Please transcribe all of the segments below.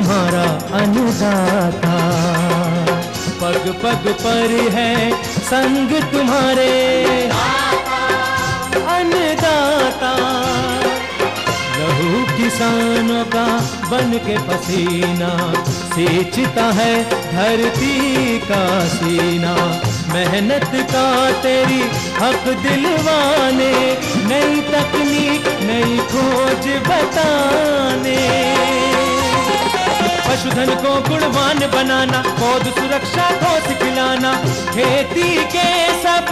तुम्हारा अन्नदाता, पग पग पर है संग तुम्हारे अन्नदाता। लहू किसानों का बन के पसीना सींचता है धरती का सीना। मेहनत का तेरी हक दिलवाने, नई तकनीक नई खोज बताने। पशुधन को गुणवान बनाना, पौध सुरक्षा को सिखलाना, खेती के सब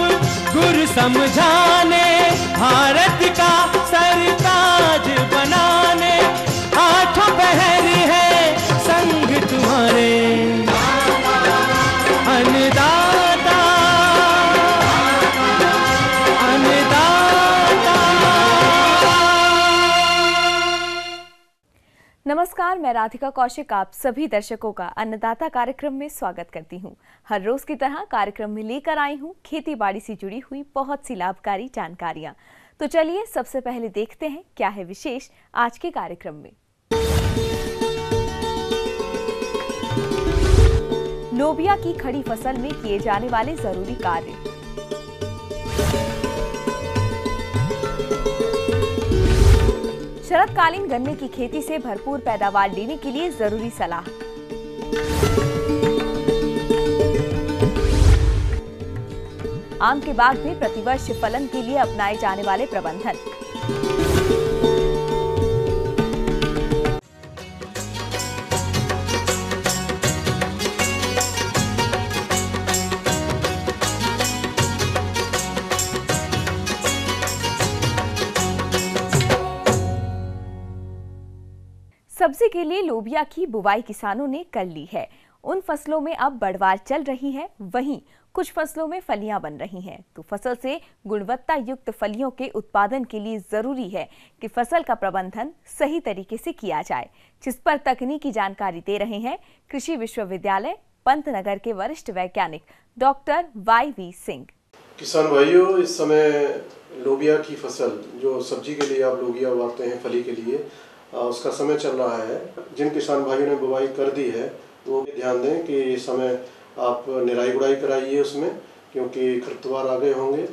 गुर समझाने, भारत का सरताज बनाने। आठों पहर है संग तुम्हारे अन्नदाता, अन्नदाता। नमस्कार, मैं राधिका कौशिक आप सभी दर्शकों का अन्नदाता कार्यक्रम में स्वागत करती हूं। हर रोज की तरह कार्यक्रम में लेकर आई हूं खेती बाड़ी से जुड़ी हुई बहुत सी लाभकारी जानकारियां। तो चलिए सबसे पहले देखते हैं क्या है विशेष आज के कार्यक्रम में। लोबिया की खड़ी फसल में किए जाने वाले जरूरी कार्य। शरदकालीन गन्ने की खेती से भरपूर पैदावार लेने के लिए जरूरी सलाह। आम के बाग में प्रतिवर्ष फलन के लिए अपनाए जाने वाले प्रबंधन। सब्जी के लिए लोबिया की बुवाई किसानों ने कर ली है। उन फसलों में अब बढ़वार चल रही है, वहीं कुछ फसलों में फलियां बन रही हैं। तो फसल से गुणवत्ता युक्त फलियों के उत्पादन के लिए जरूरी है कि फसल का प्रबंधन सही तरीके से किया जाए, जिस पर तकनीकी जानकारी दे रहे हैं कृषि विश्वविद्यालय पंतनगर के वरिष्ठ वैज्ञानिक डॉक्टर YV सिंह। किसान भाइयों, इस समय लोबिया की फसल जो सब्जी के लिए आप लोबिया उगाते हैं फली के लिए, उसका समय चल रहा है। जिन किसान भाइयों ने बुवाई कर दी है वो ध्यान दें कि इस समय आप निराई गुड़ाई कराइए उसमें, क्योंकि खरपतवार आ गए होंगे।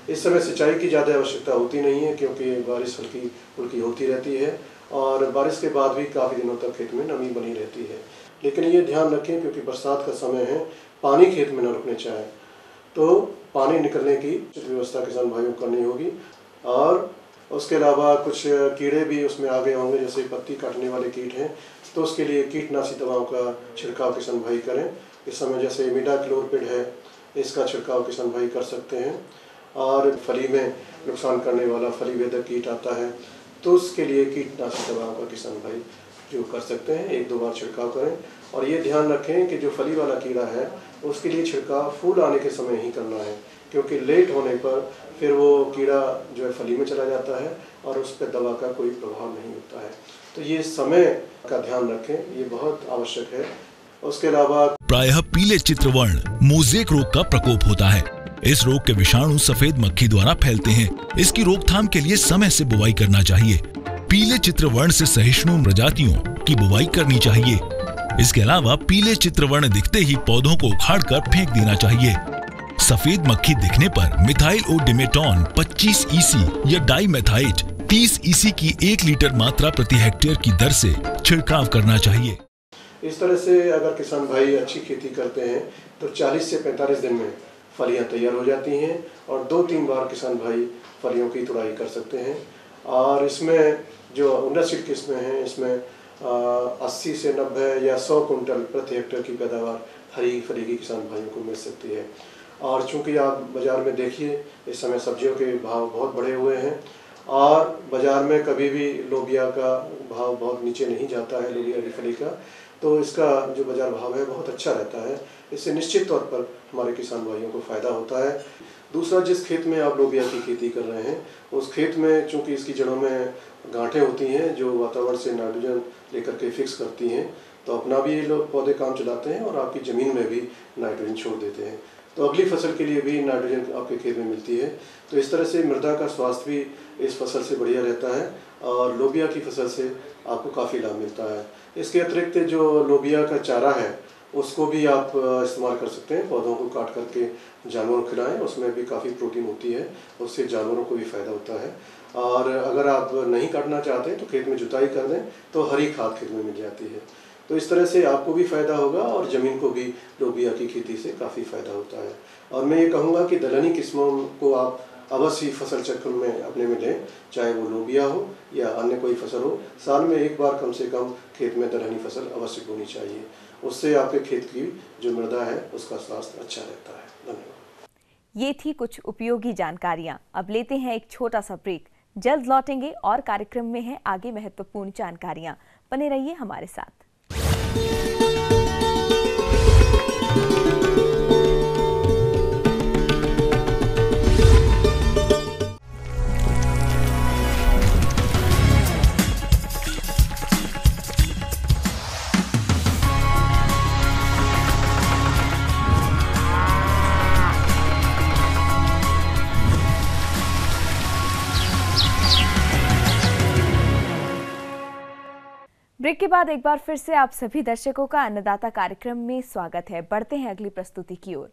इस समय सिंचाई की ज़्यादा आवश्यकता होती नहीं है, क्योंकि बारिश हल्की फुल्की होती रहती है और बारिश के बाद भी काफ़ी दिनों तक खेत में नमी बनी रहती है। लेकिन ये ध्यान रखें, क्योंकि बरसात का समय है, पानी खेत में न रुकने चाहे, तो पानी निकलने की व्यवस्था किसान भाइयों को करनी होगी। और उसके अलावा कुछ कीड़े भी उसमें आ गए होंगे, जैसे पत्ती काटने वाले कीट हैं, तो उसके लिए कीटनाशी दवाओं का छिड़काव किसान भाई करें। इस समय जैसे इमिडाक्लोपिड है, इसका छिड़काव किसान भाई कर सकते हैं। और फली में नुकसान करने वाला फली वेदक कीट आता है, तो उसके लिए कीटनाशी दवाओं का किसान भाई जो कर सकते हैं, 1-2 बार छिड़काव करें। और ये ध्यान रखें कि जो फली वाला कीड़ा है उसके लिए छिड़काव फूल आने के समय ही करना है, क्योंकि लेट होने पर फिर वो कीड़ा जो है फली में चला जाता है और उस पर दवा का कोई प्रभाव नहीं होता है। तो ये समय का ध्यान रखें, ये बहुत आवश्यक है। उसके अलावा प्रायः पीले चित्रवर्ण मोज़ेक रोग का प्रकोप होता है। इस रोग के विषाणु सफेद मक्खी द्वारा फैलते हैं। इसकी रोकथाम के लिए समय से बुवाई करना चाहिए। पीले चित्रवर्ण से सहिष्णु प्रजातियों की बुवाई करनी चाहिए। इसके अलावा पीले चित्रवर्ण दिखते ही पौधों को उखाड़कर फेंक देना चाहिए। सफेद मक्खी दिखने पर मिथाइल ओडिमेटॉन 25 EC या डाइमेथाइट 30 EC की 1 लीटर मात्रा प्रति हेक्टेयर की दर से छिड़काव करना चाहिए। इस तरह से अगर किसान भाई अच्छी खेती करते हैं तो 40 से 45 दिन में फलियां तैयार हो जाती हैं और 2-3 बार किसान भाई फलियों की तुड़ाई कर सकते हैं। और इसमें जो उन्नत किस्में हैं, इसमें 80 से 90 या 100 कुंटल प्रति हेक्टेयर की पैदावार हरी फली की किसान भाइयों को मिल सकती है। और चूंकि आप बाज़ार में देखिए, इस समय सब्जियों के भाव बहुत बढ़े हुए हैं और बाज़ार में कभी भी लोबिया का भाव बहुत नीचे नहीं जाता है, लोबिया की फली का, तो इसका जो बाज़ार भाव है बहुत अच्छा रहता है। इससे निश्चित तौर पर हमारे किसान भाइयों को फ़ायदा होता है। दूसरा, जिस खेत में आप लोबिया की खेती कर रहे हैं उस खेत में चूँकि इसकी जड़ों में गांठें होती हैं जो वातावरण से नाइट्रोजन लेकर के फिक्स करती हैं, तो अपना भी ये लोग पौधे काम चलाते हैं और आपकी ज़मीन में भी नाइट्रोजन छोड़ देते हैं, तो अगली फसल के लिए भी नाइट्रोजन आपके खेत में मिलती है। तो इस तरह से मृदा का स्वास्थ्य भी इस फसल से बढ़िया रहता है और लोबिया की फसल से आपको काफ़ी लाभ मिलता है। इसके अतिरिक्त जो लोबिया का चारा है उसको भी आप इस्तेमाल कर सकते हैं। पौधों को काट करके जानवरों को खिलाएं, उसमें भी काफ़ी प्रोटीन होती है, उससे जानवरों को भी फ़ायदा होता है। और अगर आप नहीं काटना चाहते हैं तो खेत में जुताई कर दें तो हरी खाद खेत में मिल जाती है। तो इस तरह से आपको भी फ़ायदा होगा और ज़मीन को भी लोबिया की खेती से काफ़ी फ़ायदा होता है। और मैं ये कहूँगा कि दलहनी किस्मों को आप अवश्य फसल चक्र में अपने में लें, चाहे वो लोबिया हो या अन्य कोई फसल हो। साल में एक बार कम से कम खेत में दलहनी फसल अवश्य बोनी चाहिए। उससे आपके खेत की जो मृदा है उसका स्वास्थ्य अच्छा रहता है। धन्यवाद। ये थी कुछ उपयोगी जानकारियां। अब लेते हैं एक छोटा सा ब्रेक, जल्द लौटेंगे और कार्यक्रम में है आगे महत्वपूर्ण जानकारियां। बने रहिए हमारे साथ। ब्रेक के बाद एक बार फिर से आप सभी दर्शकों का अन्नदाता कार्यक्रम में स्वागत है। बढ़ते हैं अगली प्रस्तुति की ओर।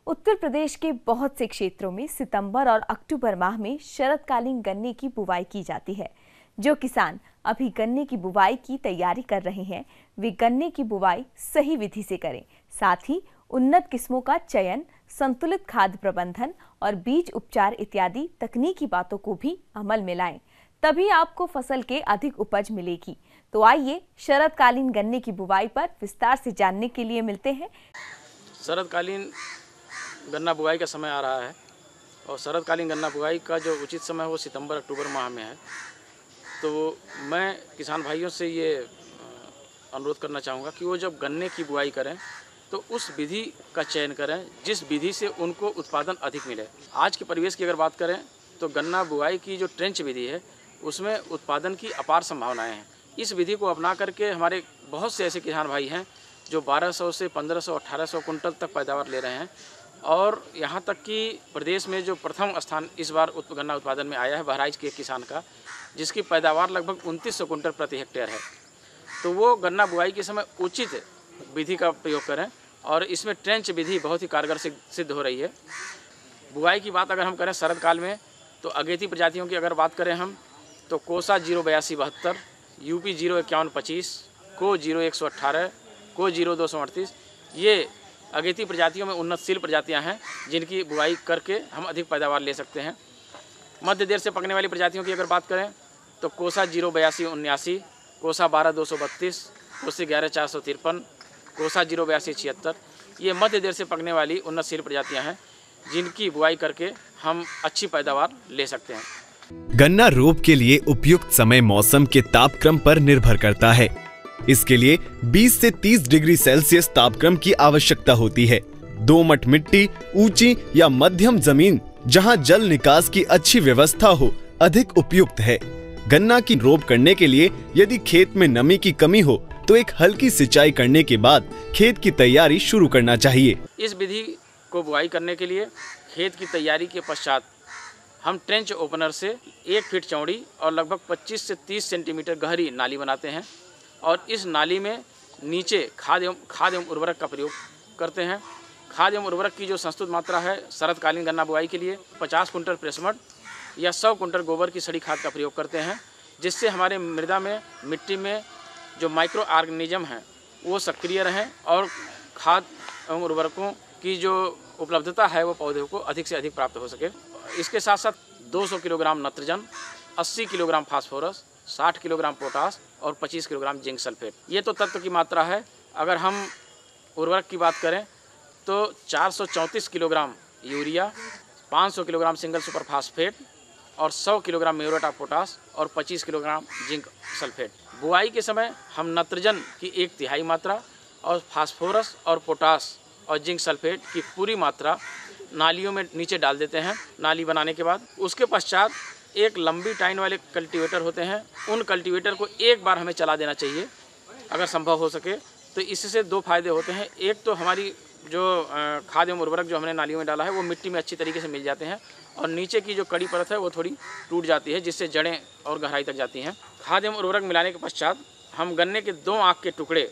उत्तर प्रदेश के बहुत से क्षेत्रों में सितंबर और अक्टूबर माह में शरदकालीन गन्ने की बुवाई की जाती है। जो किसान अभी गन्ने की बुवाई की तैयारी कर रहे हैं, वे गन्ने की बुवाई सही विधि से करें। साथ ही उन्नत किस्मों का चयन, संतुलित खाद प्रबंधन और बीज उपचार इत्यादि तकनीकी बातों को भी अमल में लाएं, तभी आपको फसल के अधिक उपज मिलेगी। तो आइए शरदकालीन गन्ने की बुवाई पर विस्तार से जानने के लिए मिलते हैं। शरदकालीन गन्ना बुआई का समय आ रहा है और शरदकालीन गन्ना बुआई का जो उचित समय है वो सितंबर अक्टूबर माह में है। तो मैं किसान भाइयों से ये अनुरोध करना चाहूँगा कि वो जब गन्ने की बुआई करें तो उस विधि का चयन करें जिस विधि से उनको उत्पादन अधिक मिले। आज के परिवेश की अगर बात करें तो गन्ना बुआई की जो ट्रेंच विधि है उसमें उत्पादन की अपार संभावनाएं हैं। इस विधि को अपना करके हमारे बहुत से ऐसे किसान भाई हैं जो 1200 से 1500 1800 कुंटल तक पैदावार ले रहे हैं। और यहाँ तक कि प्रदेश में जो प्रथम स्थान इस बार गन्ना उत्पादन में आया है बहराइच के एक किसान का, जिसकी पैदावार लगभग 2900 कुंटल प्रति हेक्टेयर है। तो वो गन्ना बुआई के समय उचित विधि का प्रयोग करें और इसमें ट्रेंच विधि बहुत ही कारगर सिद्ध हो रही है। बुआई की बात अगर हम करें शरद काल में तो अगेती प्रजातियों की अगर बात करें हम तो कोसा 08272, यूपी 05125, को 0118, को 0238, ये अगेती प्रजातियों में उन्नतशील प्रजातियां हैं जिनकी बुआई करके हम अधिक पैदावार ले सकते हैं। मध्य देर से पकने वाली प्रजातियों की अगर बात करें तो कोसा 08279, कोसा 12232, कोसा 11453, कोसा 08276, ये मध्य देर से पकने वाली उन्नतशील प्रजातियां हैं जिनकी बुआई करके हम अच्छी पैदावार ले सकते हैं। गन्ना रोप के लिए उपयुक्त समय मौसम के तापक्रम पर निर्भर करता है। इसके लिए 20 से 30 डिग्री सेल्सियस तापक्रम की आवश्यकता होती है। दोमट मिट्टी, ऊंची या मध्यम जमीन जहां जल निकास की अच्छी व्यवस्था हो, अधिक उपयुक्त है। गन्ना की रोप करने के लिए यदि खेत में नमी की कमी हो तो एक हल्की सिंचाई करने के बाद खेत की तैयारी शुरू करना चाहिए। इस विधि को बुआई करने के लिए खेत की तैयारी के पश्चात हम ट्रेंच ओपनर से 1 फीट चौड़ी और लगभग 25 से 30 सेंटीमीटर गहरी नाली बनाते हैं और इस नाली में नीचे खाद एवं उर्वरक का प्रयोग करते हैं। खाद एवं उर्वरक की जो संस्तुत मात्रा है शरदकालीन गन्ना बुआई के लिए 50 कुंटल प्रेसमड या 100 कुंटल गोबर की सड़ी खाद का प्रयोग करते हैं, जिससे हमारे मृदा में, मिट्टी में जो माइक्रो ऑर्गेनिज्म हैं वो सक्रिय रहें और खाद एवं उर्वरकों की जो उपलब्धता है वो पौधों को अधिक से अधिक प्राप्त हो सके। इसके साथ साथ 200 kilogram nitrogen, 80 kilogram phosphorus, 60 kilogram potash और 25 किलोग्राम जिंक सल्फेट, ये तो तत्व की मात्रा है। अगर हम उर्वरक की बात करें तो 434 kilogram urea, 500 kilogram single super phosphate और 100 किलोग्राम म्यूरेट ऑफ पोटास और 25 किलोग्राम जिंक सल्फेट। बुआई के समय हम नाइट्रोजन की 1/3 मात्रा और फास्फोरस और पोटास और जिंक सल्फेट की पूरी मात्रा नालियों में नीचे डाल देते हैं नाली बनाने के बाद। उसके पश्चात एक लंबी टाइन वाले कल्टीवेटर होते हैं, उन कल्टीवेटर को एक बार हमें चला देना चाहिए अगर संभव हो सके। तो इससे दो फायदे होते हैं। एक तो हमारी जो खाद एवं उर्वरक जो हमने नालियों में डाला है वो मिट्टी में अच्छी तरीके से मिल जाते हैं और नीचे की जो कड़ी परत है वो थोड़ी टूट जाती है, जिससे जड़ें और गहराई तक जाती हैं। खाद एवं उर्वरक मिलाने के पश्चात हम गन्ने के 2 आँख के टुकड़े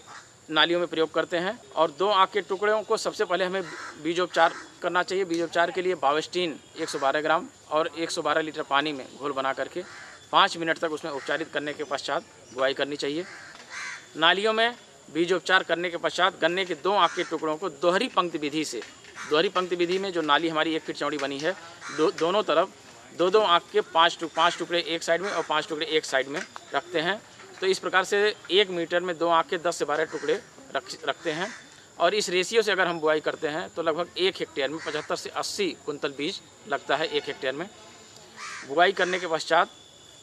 नालियों में प्रयोग करते हैं और 2 आँख के टुकड़ों को सबसे पहले हमें बीजोपचार करना चाहिए। बीजोपचार के लिए बावेस्टीन 112 ग्राम और 112 लीटर पानी में घोल बना करके 5 मिनट तक उसमें उपचारित करने के पश्चात बुआई करनी चाहिए। नालियों में बीजोपचार करने के पश्चात गन्ने के 2 आँख के टुकड़ों को दोहरी पंक्ति विधि से, दोहरी पंक्ति विधि में जो नाली हमारी 1 फीट चौड़ी बनी है, दोनों तरफ 2-2 आँख के 5 टुकड़े एक साइड में और 5 टुकड़े एक साइड में रखते हैं। तो इस प्रकार से 1 मीटर में 2 आँख के 10 से 12 टुकड़े रखते हैं और इस रेशियो से अगर हम बुआई करते हैं तो लगभग 1 हेक्टेयर में 75 से 80 कुंतल बीज लगता है 1 हेक्टेयर में। बुआई करने के पश्चात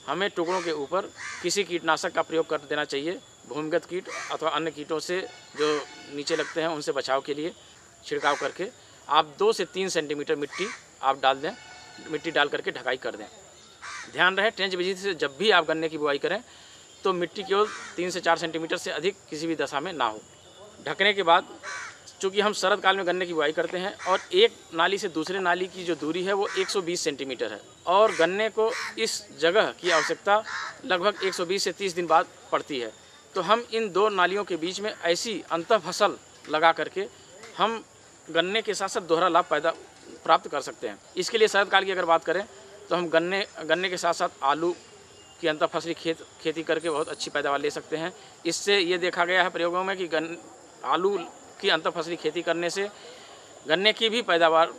हमें टुकड़ों के ऊपर किसी कीटनाशक का प्रयोग कर देना चाहिए। भूमिगत कीट अथवा अन्य कीटों से जो नीचे लगते हैं उनसे बचाव के लिए छिड़काव करके आप 2 से 3 सेंटीमीटर मिट्टी आप डाल दें, मिट्टी डाल करके ढकाई कर दें। ध्यान रहे ट्रेंच विधि से जब भी आप गन्ने की बुआई करें तो मिट्टी केवल 3 से 4 सेंटीमीटर से अधिक किसी भी दशा में ना हो। ढकने के बाद चूँकि हम शरद काल में गन्ने की बुआई करते हैं और एक नाली से दूसरे नाली की जो दूरी है वो 120 सेंटीमीटर है और गन्ने को इस जगह की आवश्यकता लगभग 120 से 30 दिन बाद पड़ती है। तो हम इन 2 नालियों के बीच में ऐसी अंतः फसल लगा करके हम गन्ने के साथ साथ दोहरा लाभ प्राप्त कर सकते हैं। इसके लिए शरद काल की अगर बात करें तो हम गन्ने के साथ साथ आलू की अंतर फसली खेती करके बहुत अच्छी पैदावार ले सकते हैं। इससे ये देखा गया है प्रयोगों में कि आलू की अंतर फसली खेती करने से गन्ने की भी पैदावार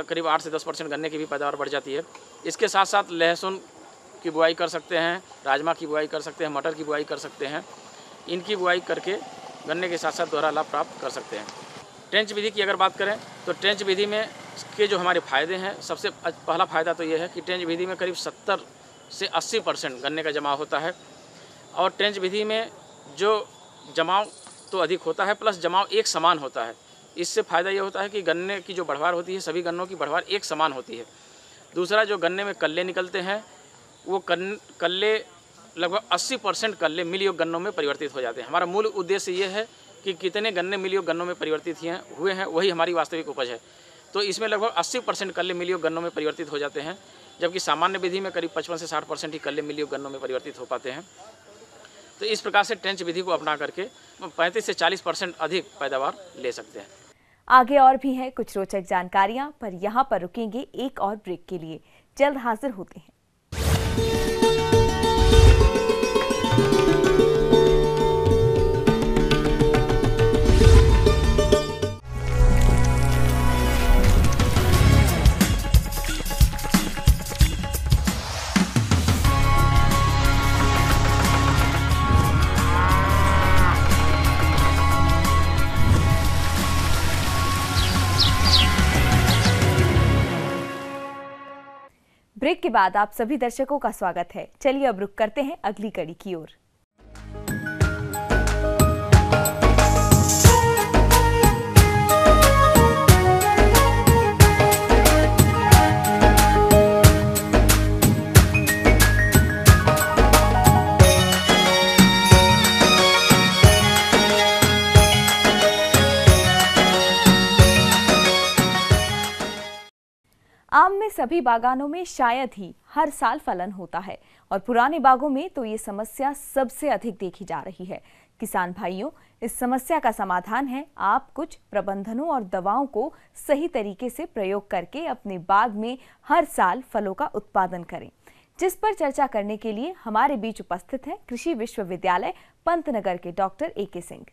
करीब 8 से 10% गन्ने की भी पैदावार बढ़ जाती है। इसके साथ साथ लहसुन की बुआई कर सकते हैं, राजमा की बुआई कर सकते हैं, मटर की बुआई कर सकते हैं। इनकी बुआई करके गन्ने के साथ साथ दोहरा लाभ प्राप्त कर सकते हैं। ट्रेंच विधि की अगर बात करें तो ट्रेंच विधि में के जो हमारे फ़ायदे हैं, सबसे पहला फ़ायदा तो ये है कि ट्रेंच विधि में करीब 70 से 80% गन्ने का जमाव होता है और ट्रेंच विधि में जो जमाव तो अधिक होता है प्लस जमाव एक समान होता है। इससे फ़ायदा ये होता है कि गन्ने की जो बढ़वार होती है सभी गन्नों की बढ़वार एक समान होती है। दूसरा, जो गन्ने में कल्ले निकलते हैं वो कल्ले लगभग 80% कल्ले मिलयोग गन्नों में परिवर्तित हो जाते हैं। हमारा मूल उद्देश्य ये है कि कितने गन्ने मिलयोग गन्नों में परिवर्तित हुए हैं वही हमारी वास्तविक उपज है। तो इसमें लगभग 80% कल्ले मिलयोग गन्नों में परिवर्तित हो जाते हैं, जबकि सामान्य विधि में करीब 55 से 60% ही कल्ले मिलयोग गन्नों में परिवर्तित हो पाते हैं। तो इस प्रकार से ट्रेंच विधि को अपना करके 35 से 40% अधिक पैदावार ले सकते हैं। आगे और भी हैं कुछ रोचक जानकारियां, पर यहाँ पर रुकेंगे एक और ब्रेक के लिए। जल्द हाजिर होते हैं। ब्रेक के बाद आप सभी दर्शकों का स्वागत है। चलिए अब रुक करते हैं अगली कड़ी की ओर। आम में सभी बागानों में शायद ही हर साल फलन होता है और पुराने बागों में तो ये समस्या सबसे अधिक देखी जा रही है। किसान भाइयों, इस समस्या का समाधान है आप कुछ प्रबंधनों और दवाओं को सही तरीके से प्रयोग करके अपने बाग में हर साल फलों का उत्पादन करें, जिस पर चर्चा करने के लिए हमारे बीच उपस्थित हैं कृषि विश्वविद्यालय पंतनगर के डॉक्टर ए.के. सिंह।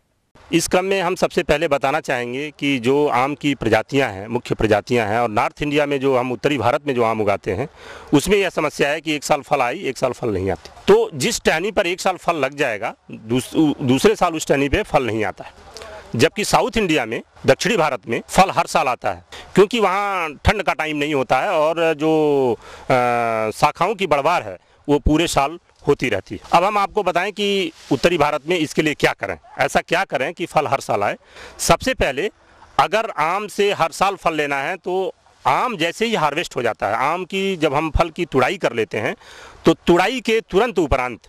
इस क्रम में हम सबसे पहले बताना चाहेंगे कि जो आम की प्रजातियां हैं, मुख्य प्रजातियां हैं, और नॉर्थ इंडिया में जो हम उत्तरी भारत में जो आम उगाते हैं उसमें यह समस्या है कि एक साल फल आई, एक साल फल नहीं आती। तो जिस टहनी पर एक साल फल लग जाएगा दूसरे साल उस टहनी पे फल नहीं आता है, जबकि साउथ इंडिया में, दक्षिणी भारत में फल हर साल आता है, क्योंकि वहाँ ठंड का टाइम नहीं होता है और जो शाखाओं की बढ़वार है वो पूरे साल होती रहती है। अब हम आपको बताएं कि उत्तरी भारत में इसके लिए क्या करें, ऐसा क्या करें कि फल हर साल आए। सबसे पहले अगर आम से हर साल फल लेना है तो आम जैसे ही हार्वेस्ट हो जाता है, आम की जब हम फल की तुड़ाई कर लेते हैं तो तुड़ाई के तुरंत उपरांत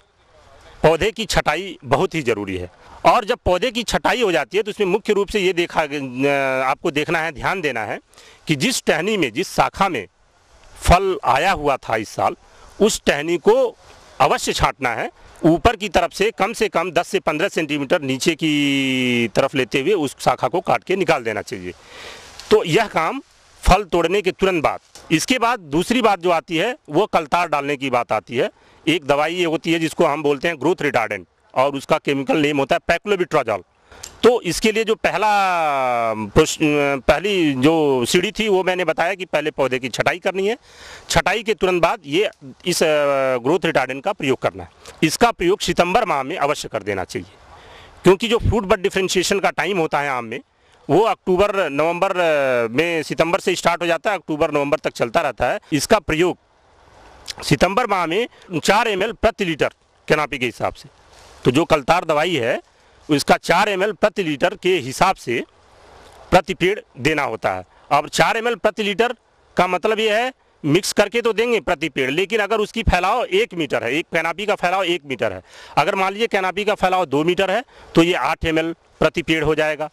पौधे की छटाई बहुत ही ज़रूरी है। और जब पौधे की छटाई हो जाती है तो इसमें मुख्य रूप से ये आपको देखना है, ध्यान देना है कि जिस टहनी में, जिस शाखा में फल आया हुआ था इस साल, उस टहनी को अवश्य छांटना है। ऊपर की तरफ से कम 10 से 15 सेंटीमीटर नीचे की तरफ लेते हुए उस शाखा को काट के निकाल देना चाहिए। तो यह काम फल तोड़ने के तुरंत बाद। इसके बाद दूसरी बात जो आती है वो कलतार डालने की बात आती है। एक दवाई ये होती है जिसको हम बोलते हैं ग्रोथ रिटार्डेंट, और उसका केमिकल नेम होता है पैक्लोबिट्राजोल। तो इसके लिए जो पहली जो सीढ़ी थी वो मैंने बताया कि पहले पौधे की छटाई करनी है, छटाई के तुरंत बाद ये इस ग्रोथ रिटार्डेंट का प्रयोग करना है। इसका प्रयोग सितंबर माह में अवश्य कर देना चाहिए, क्योंकि जो फ्रूट बड डिफरेंशिएशन का टाइम होता है आम में, वो अक्टूबर नवंबर में, सितंबर से स्टार्ट हो जाता है, अक्टूबर नवंबर तक चलता रहता है। इसका प्रयोग सितंबर माह में 4 ml प्रति लीटर कैनापी के हिसाब से, तो जो कलतार दवाई है उसका 4 ml प्रति लीटर के हिसाब से प्रति पेड़ देना होता है। अब 4 ml प्रति लीटर का मतलब ये है मिक्स करके तो देंगे प्रति पेड़, लेकिन अगर उसकी फैलाव 1 मीटर है, एक कैनापी का फैलाव 1 मीटर है, अगर मान लीजिए कैनापी का फैलाव 2 मीटर है तो ये 8 ml प्रति पेड़ हो जाएगा।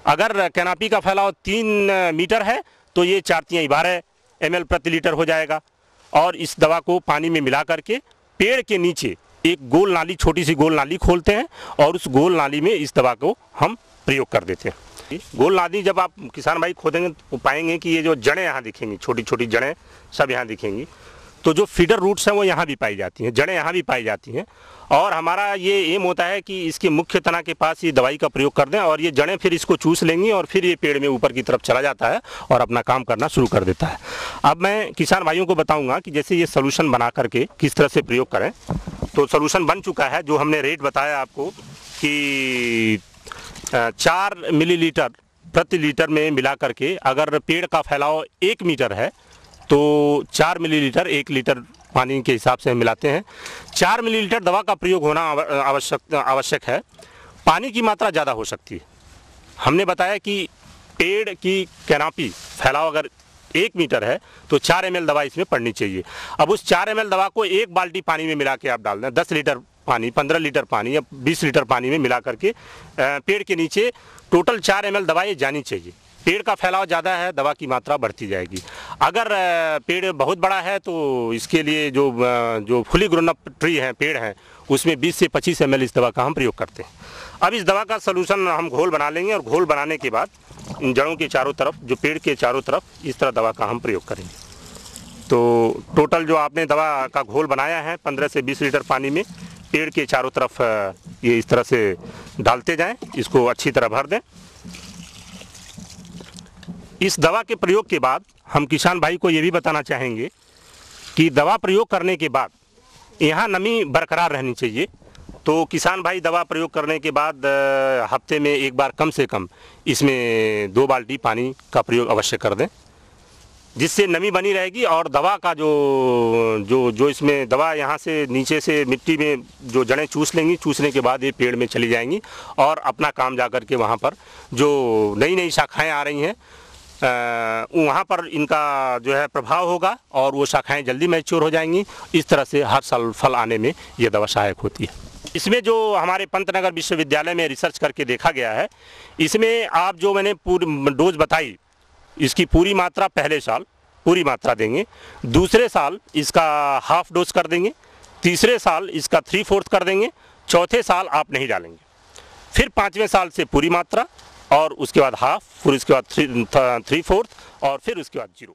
अगर कैनापी का फैलाव 3 मीटर है तो ये 4×3=12 ml प्रति लीटर हो जाएगा। और इस दवा को पानी में मिला करके पेड़ के नीचे एक गोल नाली, छोटी सी गोल नाली खोलते हैं और उस गोल नाली में इस दवा को हम प्रयोग कर देते हैं। गोल नाली जब आप किसान भाई खोदेंगे तो पाएंगे कि ये जो जड़ें यहाँ दिखेंगी, छोटी छोटी जड़ें सब यहाँ दिखेंगी। तो जो फीडर रूट्स हैं वो यहाँ भी पाई जाती हैं, जड़ें यहाँ भी पाई जाती हैं। और हमारा ये एम होता है कि इसके मुख्य तना के पास ये दवाई का प्रयोग कर दें और ये जड़ें फिर इसको चूस लेंगी और फिर ये पेड़ में ऊपर की तरफ चला जाता है और अपना काम करना शुरू कर देता है। अब मैं किसान भाइयों को बताऊंगा कि जैसे ये सोल्यूशन बना करके किस तरह से प्रयोग करें। तो सोल्यूशन बन चुका है, जो हमने रेट बताया आपको कि 4 मिलीलीटर प्रति लीटर में मिला करके, अगर पेड़ का फैलाव 1 मीटर है तो 4 मिलीलीटर 1 लीटर पानी के हिसाब से हम मिलाते हैं। 4 मिलीलीटर दवा का प्रयोग होना आवश्यक है। पानी की मात्रा ज़्यादा हो सकती है। हमने बताया कि पेड़ की कैनापी फैलाव अगर 1 मीटर है तो 4 ml दवा इसमें पड़नी चाहिए। अब उस 4 ml दवा को 1 बाल्टी पानी में मिला के आप डाल दें, 10 लीटर पानी, 15 लीटर पानी या 20 लीटर पानी में मिला करके पेड़ के नीचे टोटल 4 ml दवा ये जानी चाहिए। पेड़ का फैलाव ज़्यादा है, दवा की मात्रा बढ़ती जाएगी। अगर पेड़ बहुत बड़ा है तो इसके लिए जो फुली ग्रोन अप ट्री हैं, पेड़ हैं, उसमें 20 से 25 ml इस दवा का हम प्रयोग करते हैं। अब इस दवा का सलूशन हम घोल बना लेंगे और घोल बनाने के बाद इन जड़ों के चारों तरफ, जो पेड़ के चारों तरफ इस तरह दवा का हम प्रयोग करेंगे। तो टोटल जो आपने दवा का घोल बनाया है 15 से 20 लीटर पानी में पेड़ के चारों तरफ ये इस तरह से डालते जाएं, इसको अच्छी तरह भर दें। इस दवा के प्रयोग के बाद हम किसान भाई को ये भी बताना चाहेंगे कि दवा प्रयोग करने के बाद यहाँ नमी बरकरार रहनी चाहिए। तो किसान भाई दवा प्रयोग करने के बाद हफ्ते में एक बार कम से कम इसमें 2 बाल्टी पानी का प्रयोग अवश्य कर दें, जिससे नमी बनी रहेगी और दवा का जो इसमें दवा यहाँ से नीचे से मिट्टी में जो जड़ें चूस लेंगी, चूसने के बाद ये पेड़ में चली जाएंगी और अपना काम जा कर के वहाँ पर जो नई नई शाखाएँ आ रही हैं वहाँ पर इनका जो है प्रभाव होगा और वो शाखाएं जल्दी मैच्योर हो जाएंगी। इस तरह से हर साल फल आने में ये दवा सहायक होती है। इसमें जो हमारे पंतनगर विश्वविद्यालय में रिसर्च करके देखा गया है, इसमें आप जो मैंने पूरी डोज बताई, इसकी पूरी मात्रा पहले साल पूरी मात्रा देंगे, दूसरे साल इसका हाफ डोज कर देंगे, तीसरे साल इसका 3/4 कर देंगे, चौथे साल आप नहीं डालेंगे, फिर 5वें साल से पूरी मात्रा और उसके बाद हाफ, फिर उसके बाद 3/4 और फिर उसके बाद 0।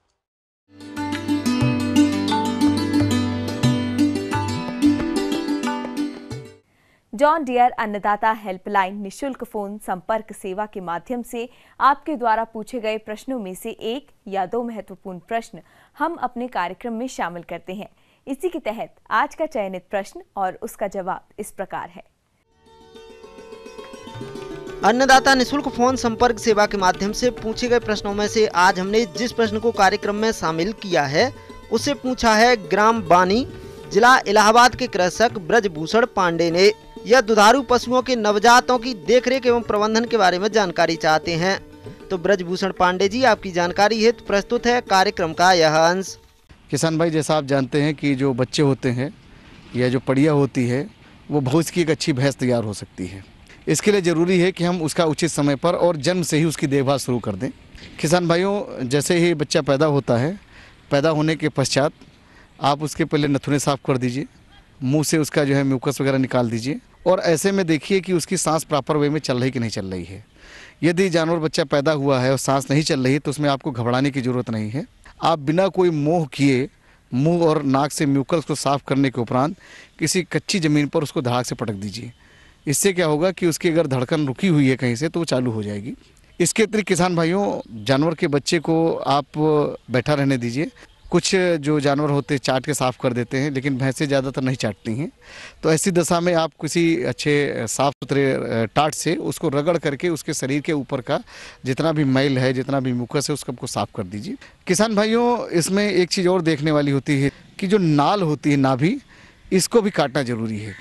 जॉन डियर अन्नदाता हेल्पलाइन निशुल्क फोन संपर्क सेवा के माध्यम से आपके द्वारा पूछे गए प्रश्नों में से 1 या 2 महत्वपूर्ण प्रश्न हम अपने कार्यक्रम में शामिल करते हैं। इसी के तहत आज का चयनित प्रश्न और उसका जवाब इस प्रकार है। अन्नदाता निशुल्क फोन संपर्क सेवा के माध्यम से पूछे गए प्रश्नों में से आज हमने जिस प्रश्न को कार्यक्रम में शामिल किया है उसे पूछा है ग्राम बानी, जिला इलाहाबाद के कृषक ब्रजभूषण पांडे ने। यह दुधारू पशुओं के नवजातों की देखरेख एवं प्रबंधन के बारे में जानकारी चाहते हैं। तो ब्रजभूषण पांडे जी आपकी जानकारी हेतु प्रस्तुत है कार्यक्रम का यह अंश। किसान भाई, जैसा आप जानते हैं कि जो बच्चे होते हैं या जो पड़िया होती है वो भैंस की एक अच्छी भैंस तैयार हो सकती है। इसके लिए ज़रूरी है कि हम उसका उचित समय पर और जन्म से ही उसकी देखभाल शुरू कर दें। किसान भाइयों, जैसे ही बच्चा पैदा होता है, पैदा होने के पश्चात आप उसके पहले नथुने साफ़ कर दीजिए, मुंह से उसका जो है म्यूकस वगैरह निकाल दीजिए और ऐसे में देखिए कि उसकी सांस प्रॉपर वे में चल रही कि नहीं चल रही है। यदि जानवर बच्चा पैदा हुआ है और सांस नहीं चल रही तो उसमें आपको घबराने की ज़रूरत नहीं है। आप बिना कोई मोह किए मुंह और नाक से म्यूकस को साफ़ करने के उपरांत किसी कच्ची ज़मीन पर उसको धड़ाक से पटक दीजिए। इससे क्या होगा कि उसकी अगर धड़कन रुकी हुई है कहीं से तो वो चालू हो जाएगी। इसके अतिरिक्त किसान भाइयों, जानवर के बच्चे को आप बैठा रहने दीजिए। कुछ जो जानवर होते हैं चाट के साफ़ कर देते हैं, लेकिन भैंसें ज़्यादातर नहीं चाटती हैं। तो ऐसी दशा में आप किसी अच्छे साफ़ सुथरे टाट से उसको रगड़ करके उसके शरीर के ऊपर का जितना भी मैल है, जितना भी मुकस है, उसको साफ़ कर दीजिए। किसान भाइयों, इसमें एक चीज़ और देखने वाली होती है कि जो नाल होती है, नाभि, इसको भी काटना ज़रूरी है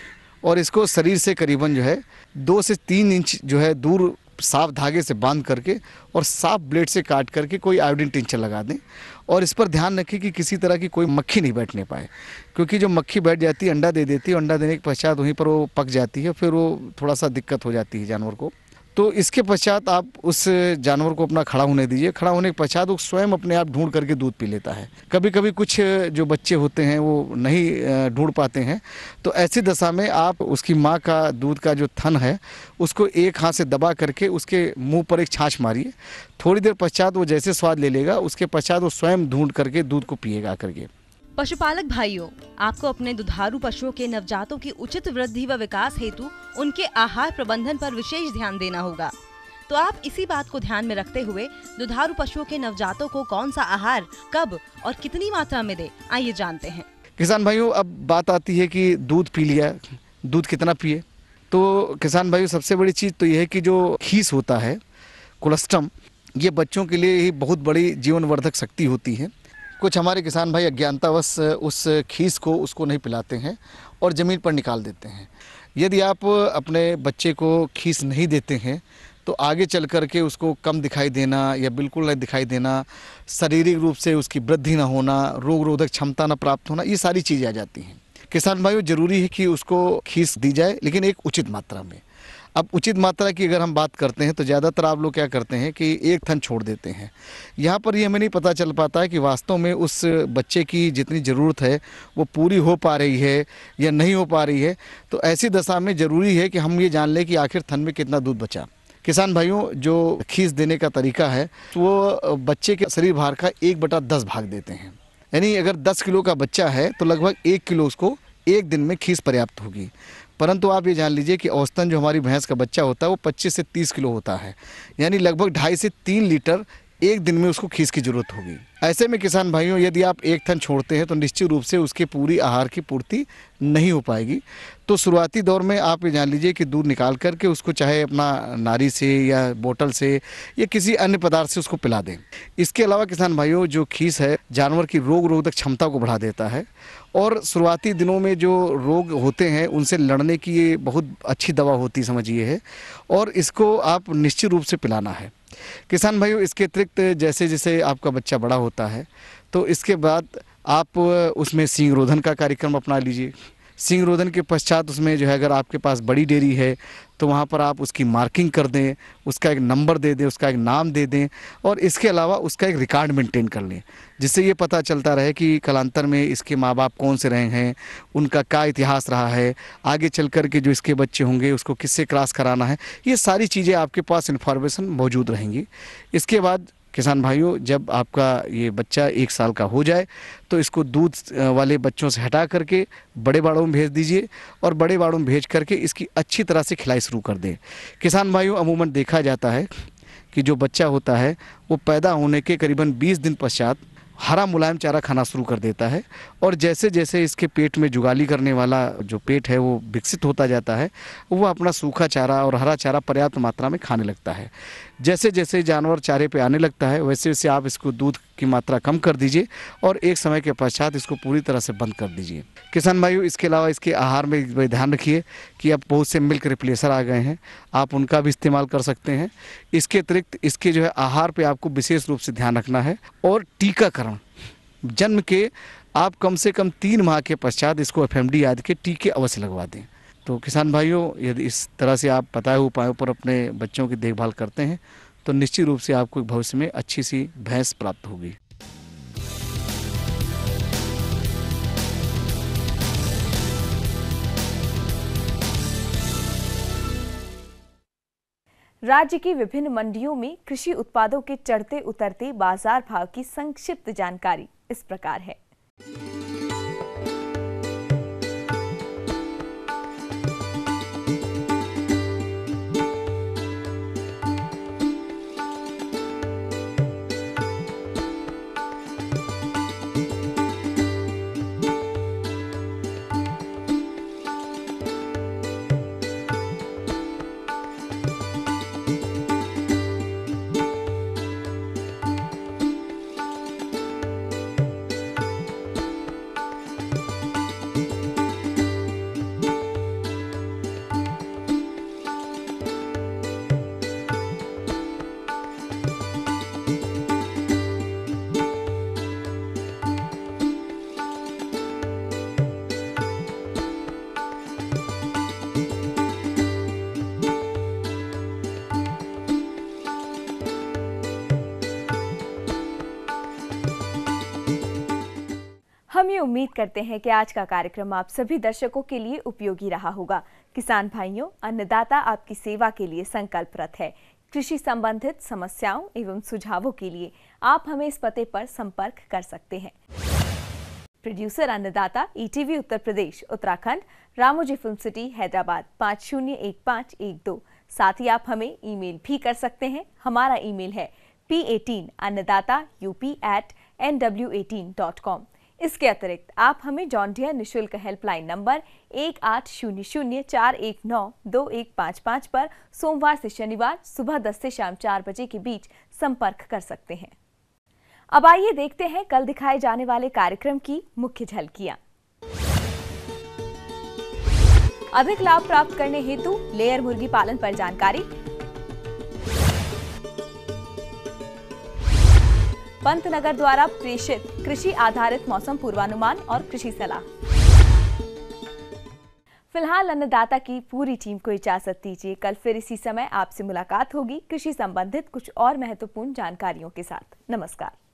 और इसको शरीर से करीबन जो है 2 से 3 इंच जो है दूर साफ धागे से बांध करके और साफ ब्लेड से काट करके कोई आयोडीन टिंचर लगा दें और इस पर ध्यान रखें कि किसी तरह की कोई मक्खी नहीं बैठने पाए, क्योंकि जो मक्खी बैठ जाती है अंडा दे देती है, अंडा देने के पश्चात वहीं पर वो पक जाती है, फिर वो थोड़ा सा दिक्कत हो जाती है जानवर को। तो इसके पश्चात आप उस जानवर को अपना खड़ा होने दीजिए। खड़ा होने के पश्चात वो स्वयं अपने आप ढूंढ करके दूध पी लेता है। कभी कभी कुछ जो बच्चे होते हैं वो नहीं ढूंढ पाते हैं, तो ऐसी दशा में आप उसकी माँ का दूध का जो थन है उसको एक हाथ से दबा करके उसके मुंह पर एक छाछ मारिए। थोड़ी देर पश्चात वो जैसे स्वाद ले लेगा, उसके पश्चात वो स्वयं ढूंढ करके दूध को पिएगा करके। पशुपालक भाइयों, आपको अपने दुधारू पशुओं के नवजातों की उचित वृद्धि व विकास हेतु उनके आहार प्रबंधन पर विशेष ध्यान देना होगा। तो आप इसी बात को ध्यान में रखते हुए दुधारू पशुओं के नवजातों को कौन सा आहार कब और कितनी मात्रा में दें, आइए जानते हैं। किसान भाइयों, अब बात आती है कि दूध पी लिया, दूध कितना पिए। तो किसान भाइयों, सबसे बड़ी चीज़ तो यह है कि जो खीस होता है, कोलेस्ट्रम, ये बच्चों के लिए ही बहुत बड़ी जीवनवर्धक शक्ति होती है। कुछ हमारे किसान भाई अज्ञानतावश उस खीस को उसको नहीं पिलाते हैं और ज़मीन पर निकाल देते हैं। यदि आप अपने बच्चे को खीस नहीं देते हैं तो आगे चल कर के उसको कम दिखाई देना या बिल्कुल नहीं दिखाई देना, शारीरिक रूप से उसकी वृद्धि ना होना, रोग रोधक क्षमता ना प्राप्त होना, ये सारी चीज़ें आ जाती हैं। किसान भाइयों, ज़रूरी है कि उसको खीस दी जाए, लेकिन एक उचित मात्रा में। अब उचित मात्रा की अगर हम बात करते हैं तो ज़्यादातर आप लोग क्या करते हैं कि एक थन छोड़ देते हैं। यहाँ पर ये हमें नहीं पता चल पाता है कि वास्तव में उस बच्चे की जितनी ज़रूरत है वो पूरी हो पा रही है या नहीं हो पा रही है। तो ऐसी दशा में ज़रूरी है कि हम ये जान लें कि आखिर थन में कितना दूध बचा। किसान भाइयों, जो खीस देने का तरीका है वो बच्चे के शरीर भार का 1/10 भाग देते हैं। यानी अगर 10 किलो का बच्चा है तो लगभग 1 किलो उसको एक दिन में खीस पर्याप्त होगी। परंतु आप ये जान लीजिए कि औसतन जो हमारी भैंस का बच्चा होता है वो 25 से 30 किलो होता है, यानी लगभग 2.5 से 3 लीटर एक दिन में उसको खीस की ज़रूरत होगी। ऐसे में किसान भाइयों, यदि आप एक थन छोड़ते हैं तो निश्चित रूप से उसके पूरी आहार की पूर्ति नहीं हो पाएगी। तो शुरुआती दौर में आप ये जान लीजिए कि दूध निकाल करके उसको चाहे अपना नारी से या बोतल से या किसी अन्य पदार्थ से उसको पिला दें। इसके अलावा किसान भाइयों, जो खीस है जानवर की रोग रोधक क्षमता को बढ़ा देता है और शुरुआती दिनों में जो रोग होते हैं उनसे लड़ने की ये बहुत अच्छी दवा होती समझिए है और इसको आप निश्चित रूप से पिलाना है। किसान भाइयों, इसके अतिरिक्त जैसे जैसे आपका बच्चा बड़ा होता है तो इसके बाद आप उसमें सींग रोधन का कार्यक्रम अपना लीजिए। सींग रोधन के पश्चात उसमें जो है अगर आपके पास बड़ी डेयरी है तो वहाँ पर आप उसकी मार्किंग कर दें, उसका एक नंबर दे दें, उसका एक नाम दे दें और इसके अलावा उसका एक रिकॉर्ड मेंटेन कर लें, जिससे ये पता चलता रहे कि कालांतर में इसके माँ बाप कौन से रहे हैं, उनका क्या इतिहास रहा है, आगे चल कर के जो इसके बच्चे होंगे उसको किससे क्रॉस कराना है। ये सारी चीज़ें आपके पास इन्फॉर्मेशन मौजूद रहेंगी। इसके बाद किसान भाइयों, जब आपका ये बच्चा 1 साल का हो जाए तो इसको दूध वाले बच्चों से हटा करके बड़े बाड़ों में भेज दीजिए और बड़े बाड़ों में भेज करके इसकी अच्छी तरह से खिलाई शुरू कर दें। किसान भाइयों, अमूमन देखा जाता है कि जो बच्चा होता है वो पैदा होने के करीबन 20 दिन पश्चात हरा मुलायम चारा खाना शुरू कर देता है और जैसे जैसे इसके पेट में जुगाली करने वाला जो पेट है वो विकसित होता जाता है, वो अपना सूखा चारा और हरा चारा पर्याप्त मात्रा में खाने लगता है। जैसे जैसे जानवर चारे पे आने लगता है वैसे वैसे आप इसको दूध की मात्रा कम कर दीजिए और एक समय के पश्चात इसको पूरी तरह से बंद कर दीजिए। किसान भाइयों, इसके अलावा इसके आहार में ध्यान रखिए कि अब बहुत से मिल्क रिप्लेसर आ गए हैं, आप उनका भी इस्तेमाल कर सकते हैं। इसके अतिरिक्त इसके जो है आहार पे आपको विशेष रूप से ध्यान रखना है। और टीकाकरण, जन्म के आप कम से कम 3 माह के पश्चात इसको FMD आदि के टीके अवश्य लगवा दें। तो किसान भाइयों, यदि इस तरह से आप बताए हुए उपायों पर अपने बच्चों की देखभाल करते हैं तो निश्चित रूप से आपको भविष्य में अच्छी सी भैंस प्राप्त होगी। राज्य की विभिन्न मंडियों में कृषि उत्पादों के चढ़ते उतरते बाजार भाव की संक्षिप्त जानकारी इस प्रकार है। हम ये उम्मीद करते हैं कि आज का कार्यक्रम आप सभी दर्शकों के लिए उपयोगी रहा होगा। किसान भाइयों, अन्नदाता आपकी सेवा के लिए संकल्परत है। कृषि संबंधित समस्याओं एवं सुझावों के लिए आप हमें इस पते पर संपर्क कर सकते हैं। प्रोड्यूसर अन्नदाता, ETV Uttar Pradesh, Uttarakhand, Ramoji film city, Hyderabad 501512। साथ ही आप हमें ईमेल भी कर सकते हैं। हमारा ईमेल है p18annadaata@nw18.com। इसके अतिरिक्त आप हमें जॉन डियर निःशुल्क हेल्पलाइन नंबर 180041922155 पर सोमवार से शनिवार सुबह 10 से शाम 4 बजे के बीच संपर्क कर सकते हैं। अब आइए देखते हैं कल दिखाए जाने वाले कार्यक्रम की मुख्य झलकियां। अधिक लाभ प्राप्त करने हेतु लेयर मुर्गी पालन पर जानकारी, पंतनगर द्वारा प्रेषित कृषि आधारित मौसम पूर्वानुमान और कृषि सलाह। फिलहाल अन्नदाता की पूरी टीम को इजाजत दीजिए। कल फिर इसी समय आपसे मुलाकात होगी कृषि संबंधित कुछ और महत्वपूर्ण जानकारियों के साथ। नमस्कार।